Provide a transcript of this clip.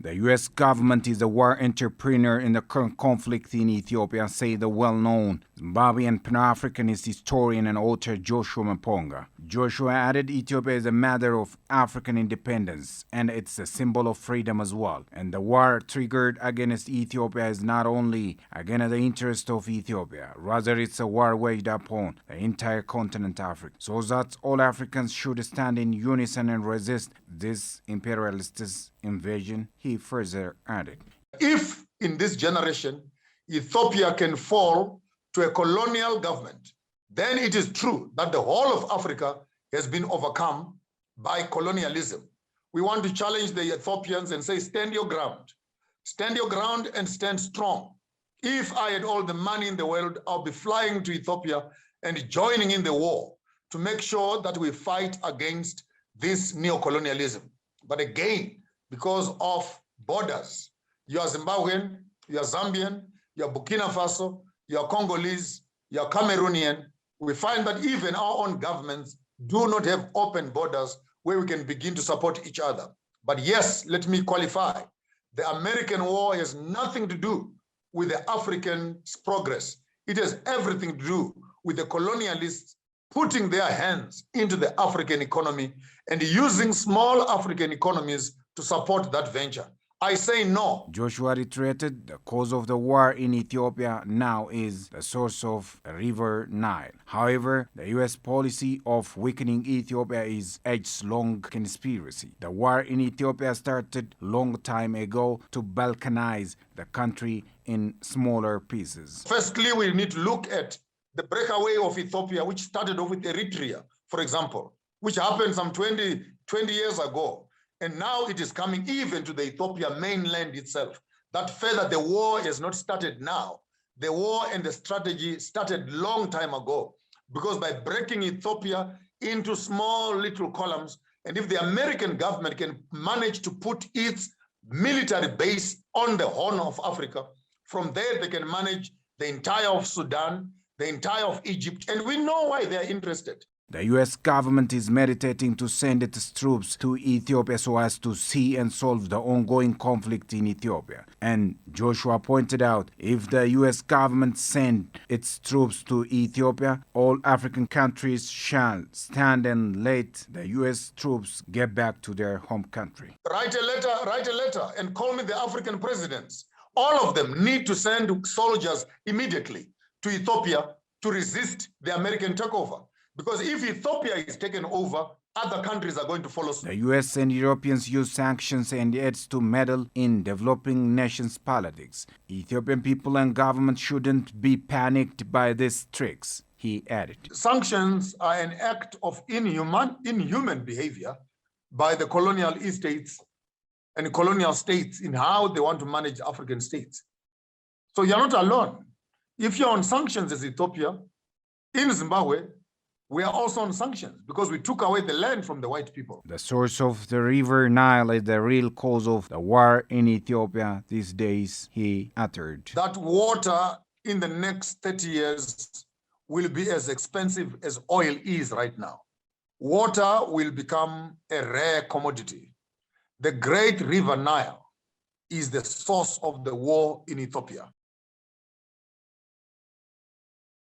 The U.S. government is a war entrepreneur in the current conflict in Ethiopia, say the well-known Zimbabwean Pan-Africanist historian and author Joshua Mponga. Joshua added Ethiopia is a matter of African independence and it's a symbol of freedom as well. And the war triggered against Ethiopia is not only against the interest of Ethiopia, rather it's a war waged upon the entire continent Africa. So that all Africans should stand in unison and resist this imperialist invasion, he further added. If in this generation Ethiopia can fall to a colonial government, then it is true that the whole of Africa has been overcome by colonialism. We want to challenge the Ethiopians and say, stand your ground. Stand your ground and stand strong. If I had all the money in the world, I'll be flying to Ethiopia and joining in the war to make sure that we fight against this neo-colonialism. But again, because of borders, you are Zimbabwean, you are Zambian, you are Burkina Faso, you are Congolese, you are Cameroonian. We find that even our own governments do not have open borders where we can begin to support each other. But yes, let me qualify. The American war has nothing to do with the African progress. It has everything to do with the colonialists putting their hands into the African economy and using small African economies to support that venture. I say no. Joshua reiterated the cause of the war in Ethiopia now is the source of the river Nile. However, the U.S. policy of weakening Ethiopia is age-long conspiracy. The war in Ethiopia started long time ago to balkanize the country in smaller pieces. Firstly, we need to look at the breakaway of Ethiopia, which started off with Eritrea, for example, which happened some 20 years ago. And now it is coming even to the Ethiopia mainland itself. That further, the war has not started now. The war and the strategy started long time ago, because by breaking Ethiopia into small little columns, and if the American government can manage to put its military base on the Horn of Africa, from there they can manage the entire of Sudan, the entire of Egypt, and we know why they are interested. The U.S. government is meditating to send its troops to Ethiopia so as to see and solve the ongoing conflict in Ethiopia. And Joshua pointed out, if the U.S. government sends its troops to Ethiopia, all African countries shall stand and let the U.S. troops get back to their home country. Write a letter and call me the African presidents. All of them need to send soldiers immediately to Ethiopia to resist the American takeover. Because if Ethiopia is taken over, other countries are going to follow suit. The U.S. and Europeans use sanctions and aids to meddle in developing nations' politics. Ethiopian people and government shouldn't be panicked by these tricks, he added. Sanctions are an act of inhuman behavior by the colonial estates and colonial states in how they want to manage African states. So you're not alone. If you're on sanctions as Ethiopia, in Zimbabwe, we are also on sanctions because we took away the land from the white people. The source of the river Nile is the real cause of the war in Ethiopia these days, he uttered. That water in the next 30 years will be as expensive as oil is right now. Water will become a rare commodity. The great river Nile is the source of the war in Ethiopia.